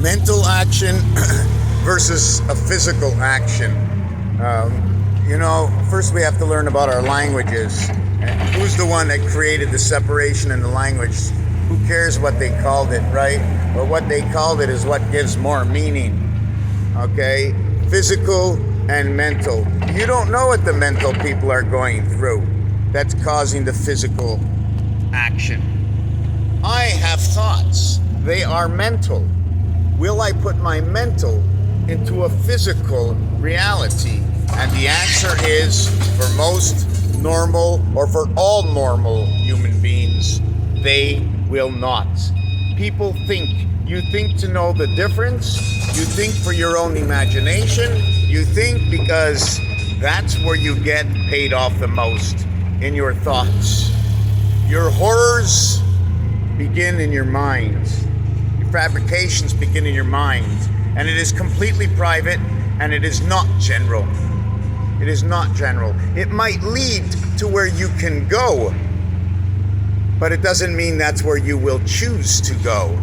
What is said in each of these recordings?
mental action versus a physical action. First we have to learn about our languages. And who's the one that created the separation in the language? Who cares what they called it, right? But what they called it is what gives more meaning. Okay? Physical and mental. You don't know what the mental people are going through that's causing the physical action. I have thoughts. They are mental. Will I put my mental into a physical reality? And the answer is, for most normal, or for all normal human beings, they will not. People think. You think to know the difference. You think for your own imagination. You think because that's where you get paid off the most, in your thoughts. Your horrors begin in your mind. Your fabrications begin in your mind. And it is completely private, and it is not general. It is not general. It might lead to where you can go, but it doesn't mean that's where you will choose to go.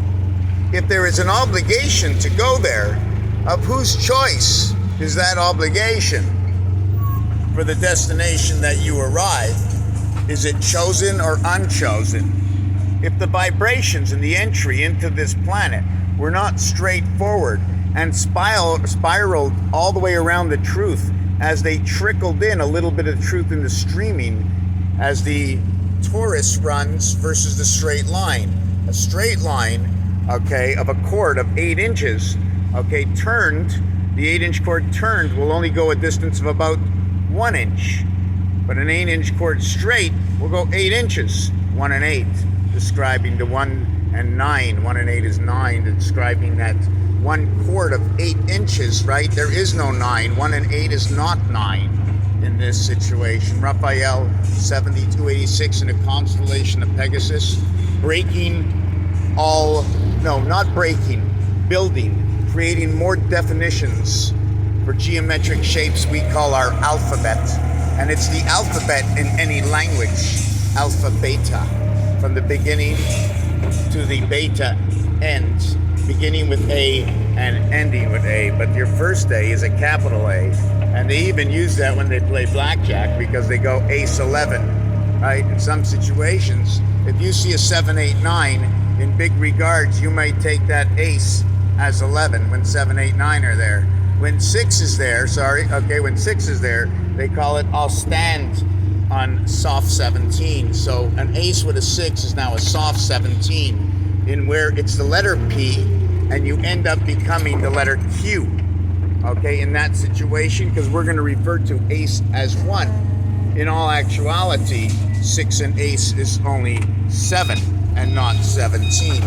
If there is an obligation to go there, of whose choice is that obligation for the destination that you arrive? Is it chosen or unchosen? If the vibrations in the entry into this planet were not straightforward and spiraled all the way around the truth, as they trickled in a little bit of truth in the streaming, as the torus runs versus the straight line. A straight line, okay, of a cord of 8 inches, okay, turned, the 8-inch cord turned will only go a distance of about 1 inch. But an 8-inch cord straight will go 8 inches, 1 and 8, describing the 1 and 9. 1 and 8 is 9, describing that one cord of 8 inches, right? There is no 9. 1 and 8 is not 9 in this situation. Raphael 7286 in the constellation of Pegasus, building, creating more definitions for geometric shapes we call our alphabet. And it's the alphabet in any language, ALPHABETA, from the beginning to the beta end. Beginning with A and ending with A, but your first A is a capital A, and they even use that when they play blackjack because they go ace 11, right? In some situations, if you see a 7, 8, 9, in big regards, you might take that ace as 11 when 7, 8, 9 are there. When 6 is there, when 6 is there, they call it I'll stand on soft 17. So an ace with a 6 is now a soft 17. In where it's the letter P and you end up becoming the letter Q, okay, in that situation, because we're going to refer to ace as 1. In all actuality, 6 and ace is only 7 and not 17.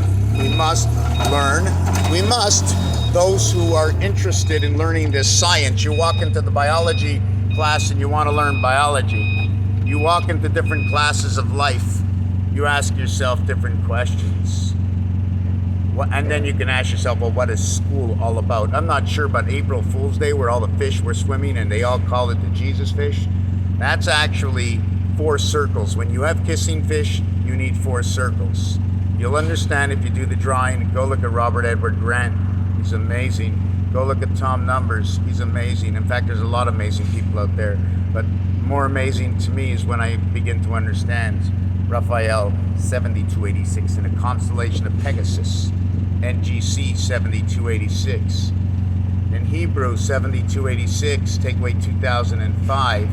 Those who are interested in learning this science, you walk into the biology class and you want to learn biology. You walk into different classes of life, you ask yourself different questions. And then you can ask yourself, well, what is school all about? I'm not sure about April Fool's Day where all the fish were swimming and they all call it the Jesus fish. That's actually 4 circles. When you have kissing fish, you need 4 circles. You'll understand if you do the drawing. Go look at Robert Edward Grant. He's amazing. Go look at Tom Numbers. He's amazing. In fact, there's a lot of amazing people out there. But more amazing to me is when I begin to understand Raphael 7286 in a constellation of Pegasus. NGC 7286. In Hebrew, 7286, take away 2005,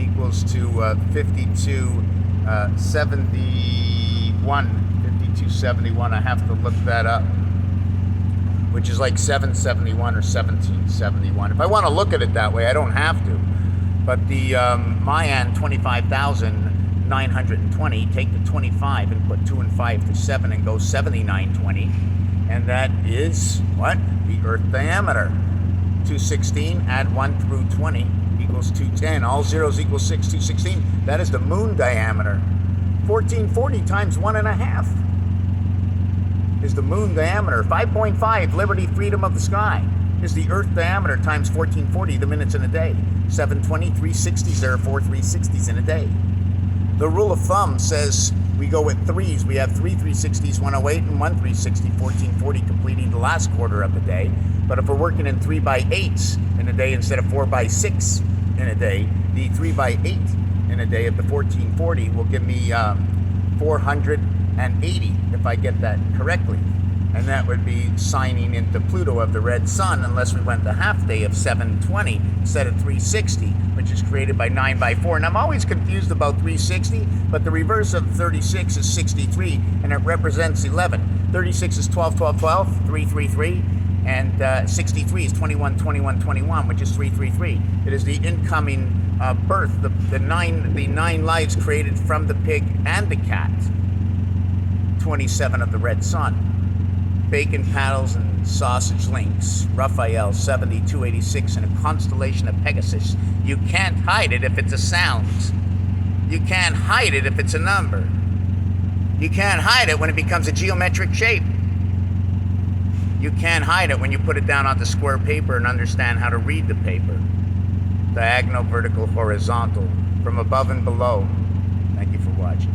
equals to 5271. I have to look that up, which is like 771 or 1771. If I want to look at it that way, I don't have to. But the Mayan 25,920, take the 25 and put 2 and 5 to 7 and go 7920. And that is what? The Earth diameter. 216, add 1 through 20 equals 210. All zeros equal 6, 216. That is the moon diameter. 1440 times 1.5 is the moon diameter. 5.5, liberty, freedom of the sky, is the Earth diameter times 1440, the minutes in a day. 720, 360s, there are 4 360s in a day. The rule of thumb says we go with threes. We have three 360s, 108, and one 360, 1440, completing the last quarter of the day. But if we're working in 3x8s in a day instead of 4x6 in a day, the 3x8 in a day of the 1440 will give me 480, if I get that correctly. And that would be signing into Pluto of the red sun, unless we went the half day of 720 instead of 360, which is created by 9x4. And I'm always confused about 360, but the reverse of 36 is 63, and it represents 11. 36 is 12, 12, 12, 3, 3, 3, and 63 is 21, 21, 21, which is 3, 3, 3. It is the incoming birth, the nine lives created from the pig and the cat. 27 of the red sun. Bacon paddles and sausage links, Raphael 7286 in a constellation of Pegasus. You can't hide it if it's a sound. You can't hide it if it's a number. You can't hide it when it becomes a geometric shape. You can't hide it when you put it down onto square paper and understand how to read the paper. Diagonal, vertical, horizontal, from above and below. Thank you for watching.